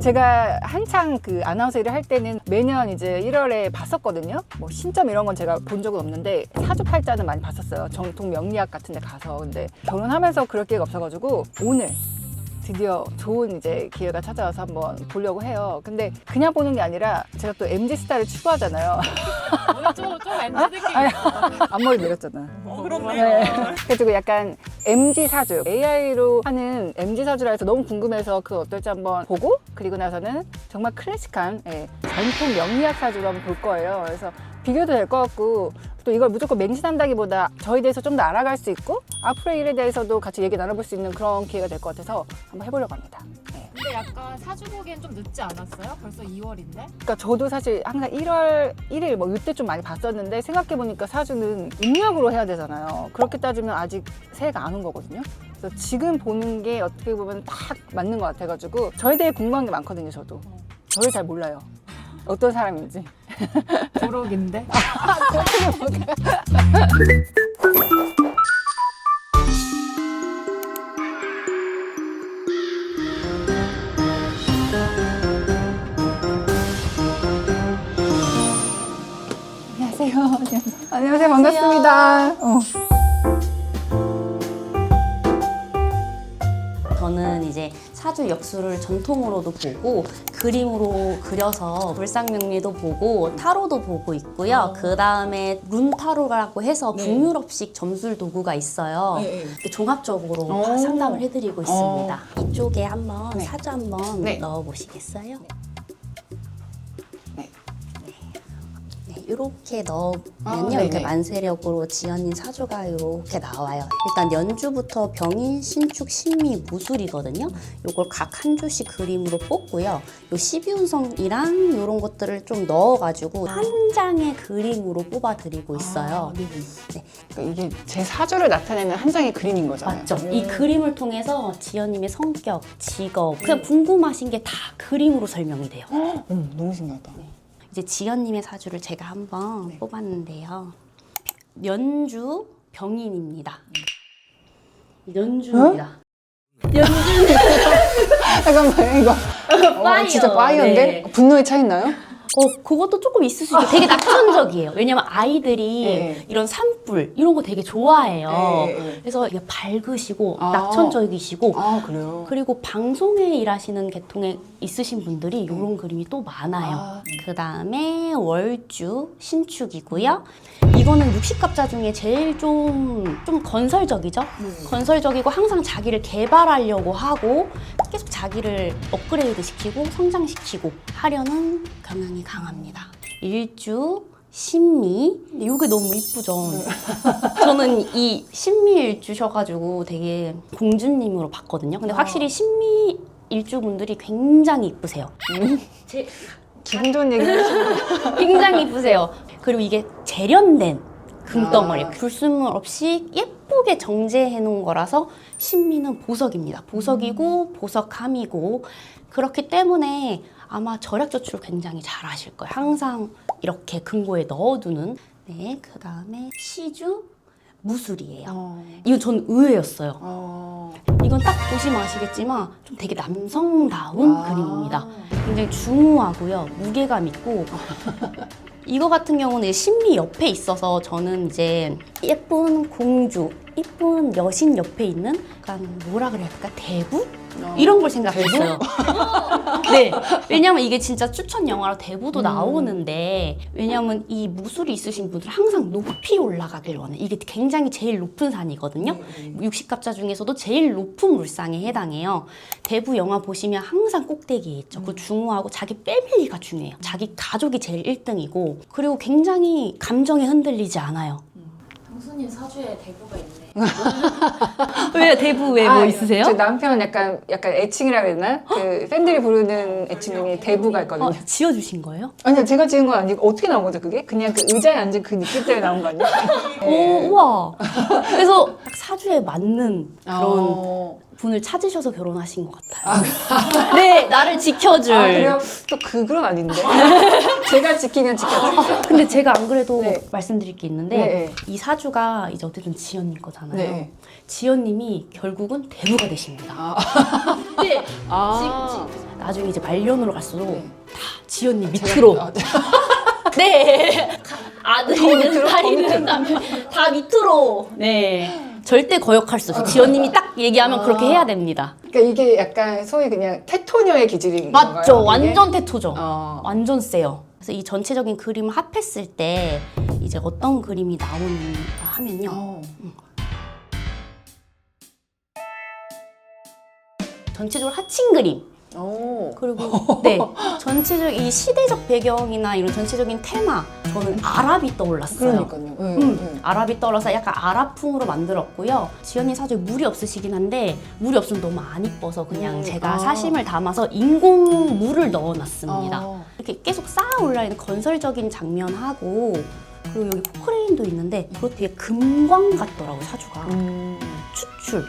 제가 한창 그 아나운서 일을 할 때는 매년 이제 1월에 봤었거든요. 뭐 신점 이런 건 제가 본 적은 없는데 사주팔자는 많이 봤었어요. 정통 명리학 같은 데 가서. 근데 결혼하면서 그럴 기회가 없어가지고 오늘 드디어 좋은 이제 기회가 찾아와서 한번 보려고 해요. 근데 그냥 보는 게 아니라 제가 또 MZ 스타일을 추구하잖아요. 오늘 좀 MZ 느낌. 앞머리 내렸잖아. 그렇네요. 네. 그래가지고 약간 MZ 사주, AI로 하는 MZ 사주라 해서 너무 궁금해서 그거 어떨지 한번 보고, 그리고 나서는 정말 클래식한 전통 명리학 사주로 한번 볼 거예요. 그래서 비교도 될 것 같고, 또 이걸 무조건 맹신한다기보다 저에 대해서 좀 더 알아갈 수 있고 앞으로의 일에 대해서도 같이 얘기 나눠볼 수 있는 그런 기회가 될 것 같아서 한번 해보려고 합니다. 네. 근데 약간 사주 보기엔 좀 늦지 않았어요? 벌써 2월인데? 그러니까 저도 사실 항상 1월 1일 뭐 이때 좀 많이 봤었는데 생각해보니까 사주는 음력으로 해야 되잖아요. 그렇게 따지면 아직 새해가 안 온 거거든요. 그래서 지금 보는 게 어떻게 보면 딱 맞는 것 같아가지고 저에 대해 궁금한 게 많거든요. 저도 저를 잘 몰라요. 어떤 사람인지. 도록인데? 안녕하세요. 안녕하세요. 반갑습니다. 저는 이제 사주 역수를 전통으로도 보고 그림으로 그려서 불상명리도 보고 타로도 보고 있고요. 그 다음에 룬타로라고 해서 북유럽식 점술 도구가 있어요. 이렇게 종합적으로 상담을 해드리고 있습니다. 이쪽에 한번 사주 한번 넣어보시겠어요? 이렇게 넣으면요, 이렇게 만세력으로 지연인 사주가 이렇게 나와요. 일단 연주부터 병인, 신축, 신미, 무술이거든요. 요걸 각 한 주씩 그림으로 뽑고요. 요 12운성이랑 이런 것들을 좀 넣어가지고 한 장의 그림으로 뽑아드리고 있어요. 네. 그러니까 이게 제 사주를 나타내는 한 장의 그림인 거잖아요. 맞죠? 이 그림을 통해서 지연님의 성격, 직업, 그냥 궁금하신 게 다 그림으로 설명이 돼요. 너무 신기하다. 이제 지연님의 사주를 제가 한번 뽑았는데요. 연주 병인입니다. 연주입니다. 잠깐만 이거 파이어. 진짜 파이어인데? 네. 분노의 차이 있나요? 그것도 조금 있을 수 있고 되게 낙천적이에요. 왜냐면 아이들이 이런 산불 이런 거 되게 좋아해요. 그래서 이게 밝으시고 낙천적이시고 그래요? 그리고 방송에 일하시는 계통에 있으신 분들이 이런 그림이 또 많아요. 그 다음에 월주 신축이고요. 이거는 60갑자 중에 제일 좀 건설적이죠? 건설적이고 항상 자기를 개발하려고 하고 계속 자기를 업그레이드 시키고 성장시키고 하려는 경향이 강합니다. 일주 신미. 이게 너무 이쁘죠? 저는 이 신미 일주셔가지고 되게 공주님으로 봤거든요. 근데 확실히 신미 일주분들이 굉장히 이쁘세요. 기분 좋은 얘기 해주시는 굉장히 이쁘세요. 그리고 이게 재련된 금덩어리, 불순물 없이 예쁘게 정제해 놓은 거라서 신미는 보석입니다. 보석이고 보석함이고 그렇기 때문에 아마 절약저축을 굉장히 잘 하실 거예요. 항상 이렇게 금고에 넣어두는. 네, 그 다음에 시주 무술이에요. 이건 전 의외였어요. 이건 딱 보시면 아시겠지만 좀 되게 남성다운 그림입니다. 굉장히 중후하고요. 무게감 있고 이거 같은 경우는 신미 옆에 있어서 저는 이제 예쁜 공주, 예쁜 여신 옆에 있는 약간 뭐라 그래야 될까? 대부? 이런 걸 생각했어요. 네, 왜냐면 이게 진짜 추천 영화로 대부도 나오는데 왜냐면 이 무술이 있으신 분들 항상 높이 올라가길 원해요. 이게 굉장히 제일 높은 산이거든요. 60갑자 중에서도 제일 높은 물상에 해당해요. 대부 영화 보시면 항상 꼭대기에 있죠. 그리고 중후하고 자기 패밀리가 중요해요. 자기 가족이 제일 1등이고 그리고 굉장히 감정에 흔들리지 않아요. 형수님 사주에 대부가 있네. 왜요? 대부 왜 뭐 있으세요? 제 남편 약간 애칭이라 그랬나? 그 팬들이 부르는 애칭 중에 대부가 있거든요. 지어주신 거예요? 아니요, 제가 지은 건 아니고 어떻게 나온 거죠, 그게? 그냥 그 의자에 앉은 그 느낌 때문에 나온 거 아니에요? 우와. 그래서 딱 사주에 맞는 그런 분을 찾으셔서 결혼하신 것 같아요. 네, 나를 지켜줄. 그래요? 또 그건 아닌데. 제가 지키면 지켜요. 근데 제가 안 그래도 네. 말씀드릴 게 있는데 네. 이 사주가 이제 어쨌든 지연님 거잖아요. 네. 지연님이 결국은 대부가 되십니다. 아. 네. 아. 나중에 이제 말년으로 갈수록 네. 다 지연님 밑으로. 아, 네. 아들이는 밑으로? 딸이는 남편 다 밑으로. 네. 절대 거역할 수 없어요. 지연님이 딱 얘기하면 그렇게 해야 됩니다. 그러니까 이게 약간 소위 그냥 테토녀의 기질인 맞죠? 건가요? 이게? 완전 태토죠. 어. 완전 세요. 그래서 이 전체적인 그림을 합했을 때 이제 어떤 그림이 나오는가 하면요. 어. 전체적으로 하층 그림. 오. 그리고 네 전체적인 이 시대적 배경이나 이런 전체적인 테마 저는 아랍이 떠올랐어요. 그러니까요. 아랍이 떠올라서 약간 아랍풍으로 만들었고요. 지연이 사주에 물이 없으시긴 한데 물이 없으면 너무 안 이뻐서 그냥 제가 아. 사심을 담아서 인공 물을 넣어놨습니다. 어. 이렇게 계속 쌓아 올라있는 건설적인 장면하고 그리고 여기 포크레인도 있는데 그것도 되게 금광 같더라고요, 사주가. 추출.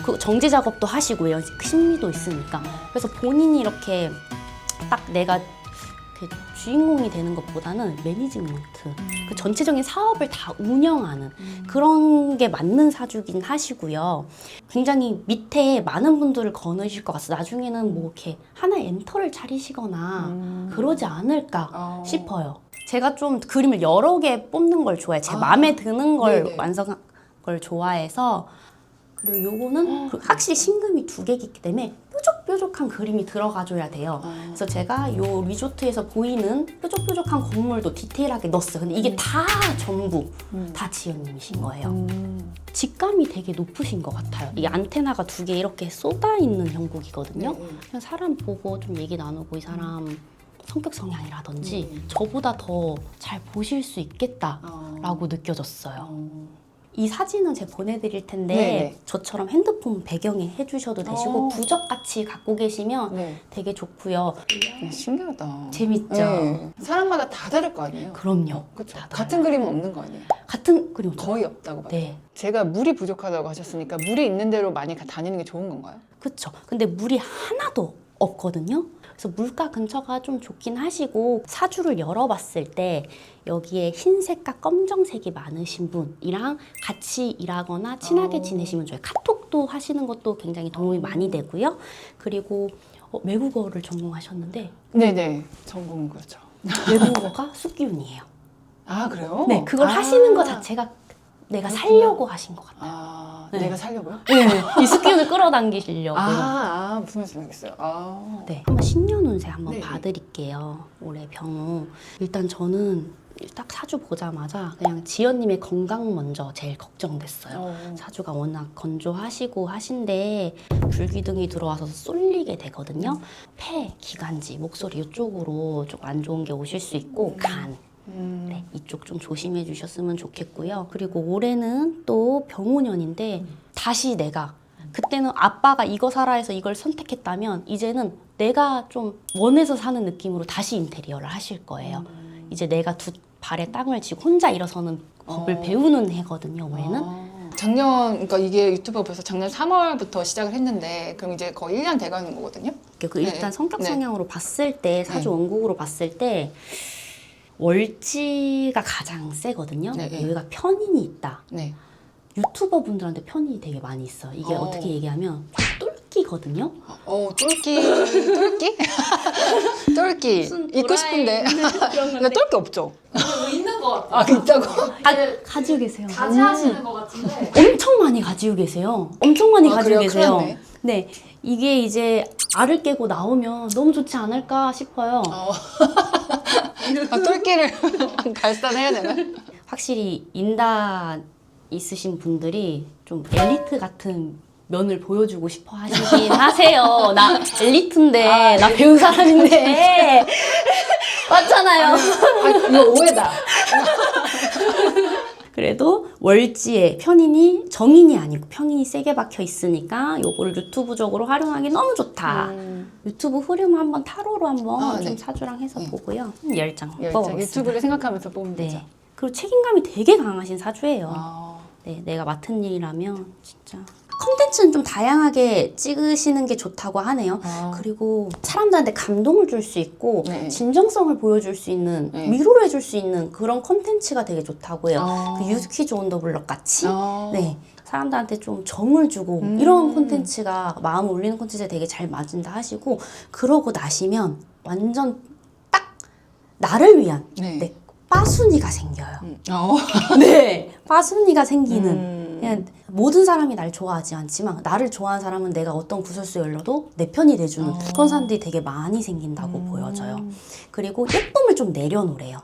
그 정제 작업도 하시고요. 심리도 있으니까. 그래서 본인이 이렇게 딱 내가 그 주인공이 되는 것보다는 매니지먼트, 그 전체적인 사업을 다 운영하는 그런 게 맞는 사주긴 하시고요. 굉장히 밑에 많은 분들을 거느실 것 같아요. 나중에는 뭐 이렇게 하나의 엔터를 차리시거나 그러지 않을까 싶어요. 제가 좀 그림을 여러 개 뽑는 걸 좋아해요. 제 마음에 드는 걸 네네. 완성한 걸 좋아해서. 그리고 요거는 확실히 신금이 2개 있기 때문에 뾰족뾰족한 그림이 들어가줘야 돼요. 그래서 제가 요 리조트에서 보이는 뾰족뾰족한 건물도 디테일하게 넣었어요. 근데 이게 다 전부 다 지연님이신 거예요. 직감이 되게 높으신 것 같아요. 이 안테나가 2개 이렇게 쏟아있는 형국이거든요. 그냥 사람 보고 좀 얘기 나누고 이 사람 성격 성향이라든지 저보다 더 잘 보실 수 있겠다라고 느껴졌어요. 이 사진은 제가 보내드릴 텐데 네네. 저처럼 핸드폰 배경에 해주셔도 되시고 부적같이 갖고 계시면 네. 되게 좋고요. 신기하다. 재밌죠? 네. 사람마다 다 다를 거 아니에요? 그럼요. 그렇죠. 다 같은 그림은 없는 거 아니에요? 같은 그림 없죠? 거의 없다고 봐요. 네. 제가 물이 부족하다고 하셨으니까 물이 있는 대로 많이 다니는 게 좋은 건가요? 그쵸. 근데 물이 하나도 없거든요. 그래서 물가 근처가 좀 좋긴 하시고 사주를 열어봤을 때 여기에 흰색과 검정색이 많으신 분이랑 같이 일하거나 친하게 지내시면 좋아요. 카톡도 하시는 것도 굉장히 도움이 많이 되고요. 그리고 외국어를 전공하셨는데 네네. 전공은 그렇죠. 외국어가 숙기운이에요. 아 그래요? 네, 그걸 하시는 것 자체가 내가 살려고 하신 것 같아요. 아 네. 내가 살려고요? 이 숙기운을 끌어당기시려고. 무슨 말씀 알겠어요. 아. 네, 한번 신년 운세 한번 네. 봐드릴게요. 올해 병호. 일단 저는 딱 사주 보자마자 그냥 지연님의 건강 먼저 제일 걱정됐어요. 사주가 워낙 건조하시고 하신데 불기둥이 들어와서 쏠리게 되거든요. 폐, 기관지, 목소리 이쪽으로 좀 안 좋은 게 오실 수 있고 간. 네, 이쪽 좀 조심해 주셨으면 좋겠고요. 그리고 올해는 또 병호년인데 다시 내가 그때는 아빠가 이거 사라 해서 이걸 선택했다면 이제는 내가 좀 원해서 사는 느낌으로 다시 인테리어를 하실 거예요. 이제 내가 두 발에 땅을 쥐고 혼자 일어서는 법을 배우는 해거든요, 올해는. 작년, 그러니까 이게 유튜브가 벌써 작년 3월부터 시작을 했는데 그럼 이제 거의 1년 돼가는 거거든요? 그 일단 네. 성격 네. 성향으로 봤을 때 사주 원국으로 봤을 때 월지가 가장 세거든요. 네, 네. 여기가 편인이 있다. 네. 유튜버 분들한테 편인이 되게 많이 있어요. 이게 어떻게 얘기하면 똘끼거든요. 똘끼? 똘끼. 입고 싶은데. 그러니까 똘끼 없죠? 있는 것 같아요. 아, 있다고? 가지고 계세요. 가지하시는 것 같은데. 엄청 많이 가지고 계세요. 엄청 많이 가지고 그래요? 계세요. 큰일 났네. 네, 이게 이제 알을 깨고 나오면 너무 좋지 않을까 싶어요. 똘끼를 발산해야 되나? 확실히 인다 있으신 분들이 좀 엘리트 같은 면을 보여주고 싶어 하시긴 하세요. 나 엘리트인데, 나 배운 사람인데. 맞잖아요. 이거 오해다. 그래도 월지에 편인이 정인이 아니고 편인이 세게 박혀 있으니까 요거를 유튜브적으로 활용하기 너무 좋다. 유튜브 흐름 한번 타로로 한번 좀 네. 사주랑 해서 보고요. 10장 열정. 뽑아보겠습니다. 유튜브를 생각하면서 보면 되죠. 네. 그리고 책임감이 되게 강하신 사주예요. 아. 네, 내가 맡은 일이라면 진짜 컨텐츠 스포츠는 좀 다양하게 찍으시는 게 좋다고 하네요. 그리고 사람들한테 감동을 줄 수 있고 네. 진정성을 보여줄 수 있는 네. 위로를 해줄 수 있는 그런 콘텐츠가 되게 좋다고 해요. 아. 그 유퀴즈 온 더 블럭 같이 아. 네. 사람들한테 좀 정을 주고 이런 콘텐츠가 마음을 울리는 콘텐츠에 되게 잘 맞은다 하시고 그러고 나시면 완전 딱 나를 위한 네. 네, 빠순이가 생겨요. 어. 네, 빠순이가 생기는 그냥 모든 사람이 날 좋아하지 않지만 나를 좋아하는 사람은 내가 어떤 구설수 열려도 내 편이 돼주는 그런 사람들이 되게 많이 생긴다고 보여져요. 그리고 예쁨을 좀 내려놓으래요.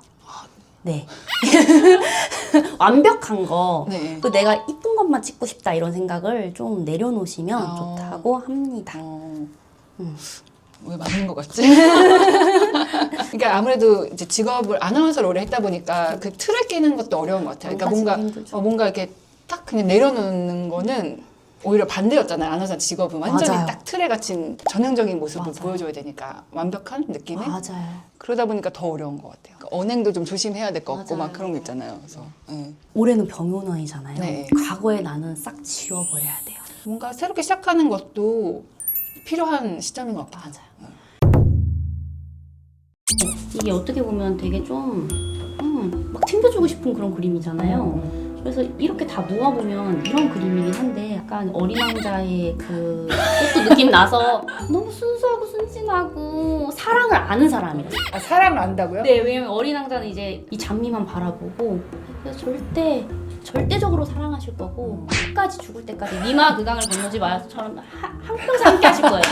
네. 완벽한 거, 네. 또 내가 이쁜 것만 찍고 싶다 이런 생각을 좀 내려놓으시면 좋다고 합니다. 왜 맞는 것 같지? 그러니까 아무래도 이제 직업을 아나운서를 오래 했다 보니까 그 틀에 끼는 것도 어려운 것 같아요. 그러니까 뭔가 힘들죠. 뭔가 이렇게 딱 그냥 내려놓는 거는 오히려 반대였잖아요. 아나운서 직업은 완전히 맞아요. 딱 틀에 갇힌 전형적인 모습을 맞아요. 보여줘야 되니까 완벽한 느낌의 맞아요. 그러다 보니까 더 어려운 것 같아요. 그러니까 언행도 좀 조심해야 될 것 같고 맞아요. 막 그런 거 있잖아요. 그래서 올해는 병원원이잖아요. 네. 과거의 나는 싹 지워버려야 돼요. 뭔가 새롭게 시작하는 것도 필요한 시점인 것 같아요. 맞아요. 이게 어떻게 보면 되게 좀 막 튕겨주고 싶은 그런 그림이잖아요. 그래서 이렇게 다 모아보면 이런 그림이긴 한데 약간 어린 왕자의 그것도 느낌 나서 너무 순수하고 순진하고 사랑을 아는 사람이에요. 아, 사랑을 안다고요? 네, 왜냐면 어린 왕자는 이제 이 장미만 바라보고 그래서 절대적으로 사랑하실 거고 끝까지 죽을 때까지 니마 그 강을 건너지 마요처럼 한평생 함께 하실 거예요.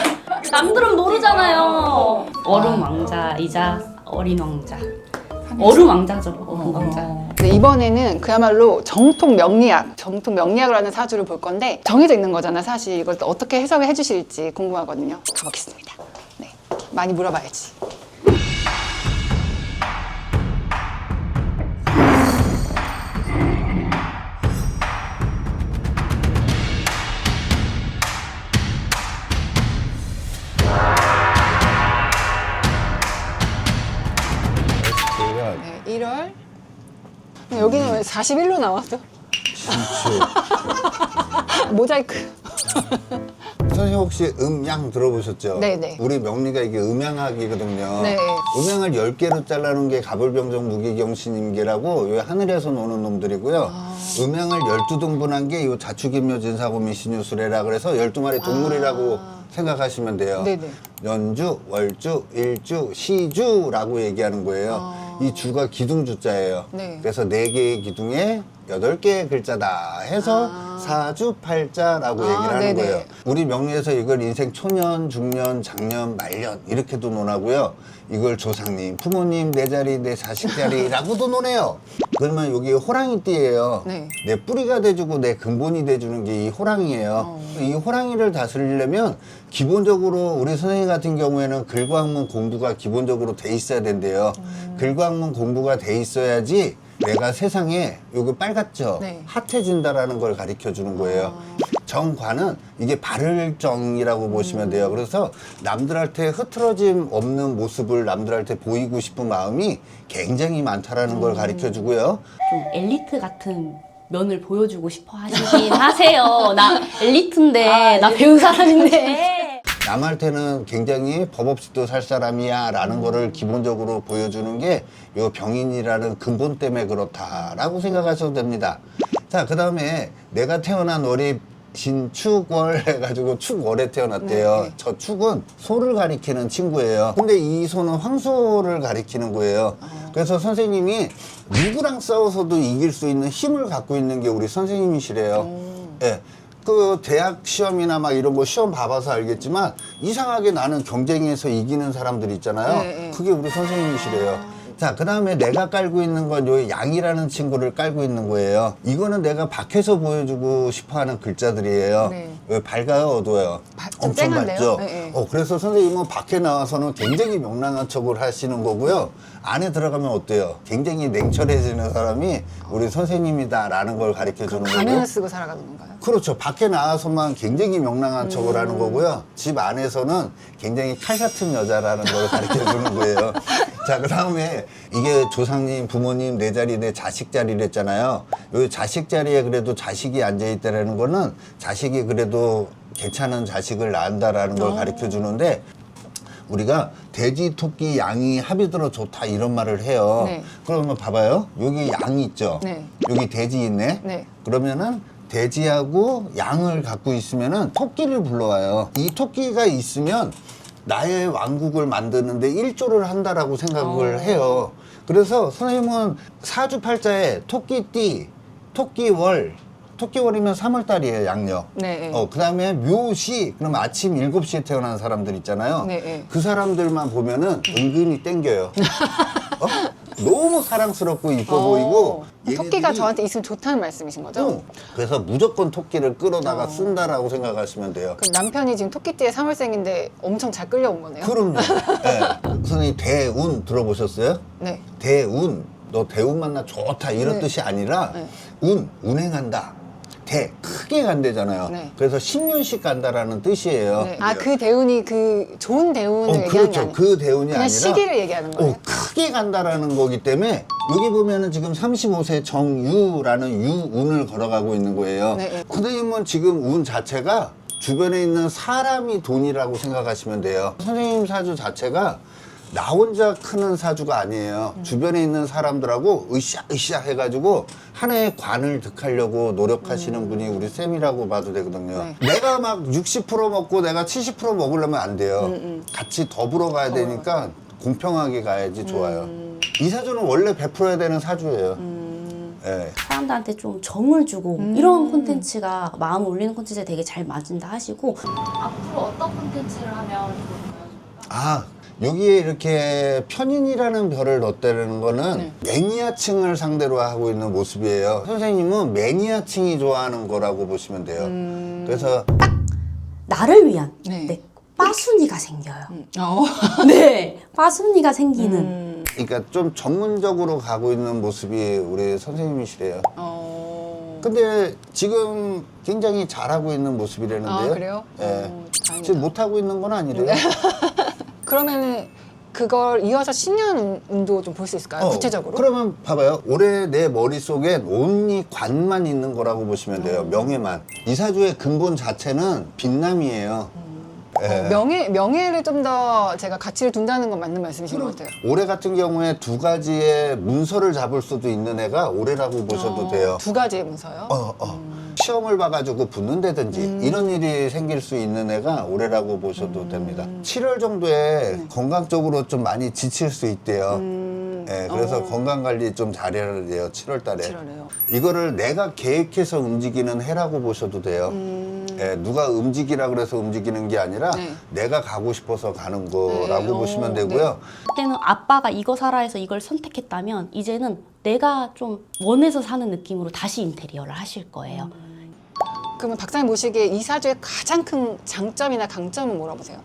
남들은 모르잖아요. 얼음 왕자이자 어린 왕자. 얼음 왕자죠. 얼음 왕자. 네, 이번에는 그야말로 정통 명리학을 하는 사주를 볼 건데 정해져 있는 거잖아 사실. 이걸 또 어떻게 해석을 해주실지 궁금하거든요. 가보겠습니다. 네, 많이 물어봐야지. 네, 1월. 여기는 왜 41로 나왔어? 모자이크. 선생님 혹시 음양 들어보셨죠? 네네. 우리 명리가 이게 음양학이거든요. 네. 음양을 10개로 잘라놓은 게 가불병정 무기경신임계라고 요 하늘에서 노는 놈들이고요. 음양을 12등분한 게 요 자축인묘진사고 미신유수래라 그래서 12마리 동물이라고 생각하시면 돼요. 네네. 연주, 월주, 일주, 시주라고 얘기하는 거예요. 이 주가 기둥주자예요. 네. 그래서 4개의 기둥에 8개의 글자다 해서 사주팔자라고 얘기를 하는 네네. 거예요. 우리 명리에서 이걸 인생 초년, 중년, 장년, 말년 이렇게도 논하고요. 이걸 조상님, 부모님 내 자리, 내 자식 자리라고도 논해요. 그러면 여기 호랑이띠예요. 네. 내 뿌리가 돼주고 내 근본이 돼주는 게 이 호랑이에요. 이 호랑이를 다스리려면 기본적으로 우리 선생님 같은 경우에는 글과학문 공부가 기본적으로 돼 있어야 된대요. 글과학문 공부가 돼 있어야지 내가 세상에 요거 빨갛죠? 네. 핫해진다라는 걸 가르쳐 주는 거예요. 정관은 이게 바를 정이라고 보시면 돼요. 그래서 남들한테 흐트러짐 없는 모습을 남들한테 보이고 싶은 마음이 굉장히 많다라는 걸 가르쳐 주고요. 좀 엘리트 같은 면을 보여주고 싶어 하시긴 하세요. 나 엘리트인데, 나 배운 사람인데. 남한테는 굉장히 법 없이도 살 사람이야 라는 거를 기본적으로 보여주는 게 요 병인이라는 근본 때문에 그렇다라고 생각하셔도 됩니다. 자, 그 다음에 내가 태어난 월이 신축월 해가지고 축월에 태어났대요. 네. 저 축은 소를 가리키는 친구예요. 근데 이 소는 황소를 가리키는 거예요. 그래서 선생님이 누구랑 싸워서도 이길 수 있는 힘을 갖고 있는 게 우리 선생님이시래요. 예. 그 대학 시험이나 막 이런 거 시험 봐봐서 알겠지만 이상하게 나는 경쟁에서 이기는 사람들 있잖아요. 네. 그게 우리 선생님이시래요. 자, 그 다음에 내가 깔고 있는 건 요 양이라는 친구를 깔고 있는 거예요. 이거는 내가 밖에서 보여주고 싶어 하는 글자들이에요. 네. 왜 밝아요, 어두워요? 좀 엄청 쨍한데요? 밝죠? 네, 네. 그래서 선생님은 밖에 나와서는 굉장히 명랑한 척을 하시는 거고요. 안에 들어가면 어때요? 굉장히 냉철해지는 사람이 우리 선생님이다라는 걸 가르쳐 주는 거고. 가면을 쓰고 살아가는 건가요? 그렇죠. 밖에 나와서만 굉장히 명랑한 척을 하는 거고요. 집 안에서는 굉장히 칼 같은 여자라는 걸 가르쳐 주는 거예요. 자, 그 다음에 이게 조상님, 부모님 내 자리, 내 자식 자리랬잖아요. 요 자식 자리에 그래도 자식이 앉아있다라는 거는 자식이 그래도 괜찮은 자식을 낳는다라는 걸 가르쳐 주는데 우리가 돼지, 토끼, 양이 합이 들어 좋다 이런 말을 해요. 네. 그러면 봐봐요. 여기 양이 있죠. 네. 여기 돼지 있네. 네. 그러면은 돼지하고 양을 갖고 있으면은 토끼를 불러와요. 이 토끼가 있으면 나의 왕국을 만드는데 일조를 한다라고 생각을 해요. 그래서 선생님은 사주팔자에 토끼띠, 토끼월, 토끼월이면 3월달이에요, 양력. 네. 그 다음에 묘시, 그러면 아침 7시에 태어난 사람들 있잖아요. 네. 그 사람들만 보면은 은근히 땡겨요. 너무 사랑스럽고 이뻐 보이고. 토끼가 얘네들이 저한테 있으면 좋다는 말씀이신 거죠? 그래서 무조건 토끼를 끌어다가 쓴다라고 생각하시면 돼요. 그럼 남편이 지금 토끼띠에 3월생인데 엄청 잘 끌려온 거네요? 그럼요. 네. 선생님 대운 들어보셨어요? 네. 대운, 너 대운 만나 좋다 이런 네. 뜻이 아니라 네. 운행한다. 크게 간대잖아요. 네. 그래서 10년씩 간다라는 뜻이에요. 네. 아, 그 대운이 그 좋은 대운을 얘기하는 게 그렇죠. 아니에요? 그 대운이 그냥 아니라 시기를 얘기하는 거예요? 크게 간다라는 거기 때문에 여기 보면은 지금 35세 정유라는 유운을 걸어가고 있는 거예요. 네. 선생님은 지금 운 자체가 주변에 있는 사람이 돈이라고 생각하시면 돼요. 선생님 사주 자체가 나 혼자 크는 사주가 아니에요. 주변에 있는 사람들하고 으쌰으쌰 해가지고 하나의 관을 득하려고 노력하시는 분이 우리 쌤이라고 봐도 되거든요. 네. 내가 막 60% 먹고 내가 70% 먹으려면 안 돼요. 같이 더불어 가야 되니까 공평하게 가야지 좋아요. 이 사주는 원래 베풀어야 되는 사주예요. 예. 사람들한테 좀 정을 주고 이런 콘텐츠가 마음을 울리는 콘텐츠에 되게 잘 맞는다 하시고 앞으로 어떤 콘텐츠를 하면 좋을까요? 아, 여기에 이렇게 편인이라는 별을 넣었다는 거는 매니아층을 상대로 하고 있는 모습이에요. 선생님은 매니아층이 좋아하는 거라고 보시면 돼요. 그래서 나를 위한 네. 네, 빠순이가 생겨요. 어. 네, 빠순이가 생기는 그러니까 좀 전문적으로 가고 있는 모습이 우리 선생님이시래요. 어. 근데 지금 굉장히 잘하고 있는 모습이라는데요. 아, 그래요? 예. 다행이다. 지금 못하고 있는 건 아니래요. 그러면은 그걸 이어서 신년 운도 좀 볼 수 있을까요? 구체적으로? 그러면 봐봐요. 올해 내 머릿속엔 온리 관만 있는 거라고 보시면 돼요. 명예만. 이 사주의 근본 자체는 빛남이에요. 예. 명예를 좀 더 제가 가치를 둔다는 건 맞는 말씀이신 것 같아요. 올해 같은 경우에 두 가지의 문서를 잡을 수도 있는 애가 올해라고 보셔도 돼요. 두 가지의 문서요? 시험을 봐가지고 붙는다든지 이런 일이 생길 수 있는 애가 올해라고 보셔도 됩니다. 7월 정도에 건강적으로 좀 많이 지칠 수 있대요. 예, 그래서 건강관리 좀 잘해야 돼요. 7월 달에. 7월에요. 이거를 내가 계획해서 움직이는 해라고 보셔도 돼요. 예, 누가 움직이라 그래서 움직이는 게 아니라 네. 내가 가고 싶어서 가는 거라고 네. 보시면 오, 되고요. 그때는 아빠가 이거 사라 해서 이걸 선택했다면 이제는 내가 좀 원해서 사는 느낌으로 다시 인테리어를 하실 거예요. 그러면 박사님 보시기에 이 사주의 가장 큰 장점이나 강점은 뭐라고 보세요?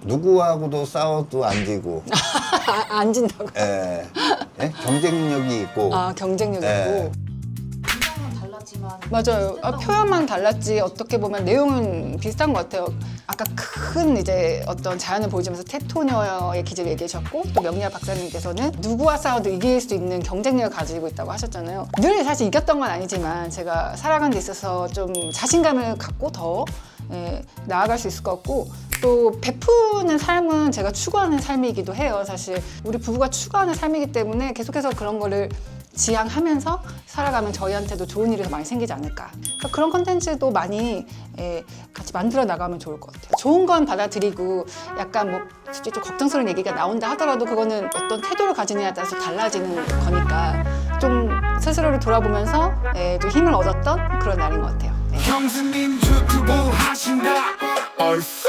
누구하고도 싸워도 안 지고, 안 진다고? 예, 예? 경쟁력이 있고, 아, 경쟁력이 네. 있고. 인상은 달랐지만 맞아요. 표현만 달랐지 어떻게 보면 내용은 비슷한 것 같아요. 아까 큰 이제 어떤 자연을 보여주면서 테토녀의 기질을 얘기하셨고 또 명리학 박사님께서는 누구와 싸워도 이길 수 있는 경쟁력을 가지고 있다고 하셨잖아요. 늘 사실 이겼던 건 아니지만 제가 살아가는 데 있어서 좀 자신감을 갖고 더 나아갈 수 있을 것 같고 또 베푸는 삶은 제가 추구하는 삶이기도 해요. 사실 우리 부부가 추구하는 삶이기 때문에 계속해서 그런 거를 지향하면서 살아가면 저희한테도 좋은 일이 더 많이 생기지 않을까. 그러니까 그런 컨텐츠도 많이 같이 만들어 나가면 좋을 것 같아요. 좋은 건 받아들이고 약간 뭐 솔직히 좀 걱정스러운 얘기가 나온다 하더라도 그거는 어떤 태도를 가지느냐에 따라서 달라지는 거니까 좀 스스로를 돌아보면서 좀 힘을 얻었던 그런 날인 것 같아요. 네. 형수님 유튜브 하신다 얼쑤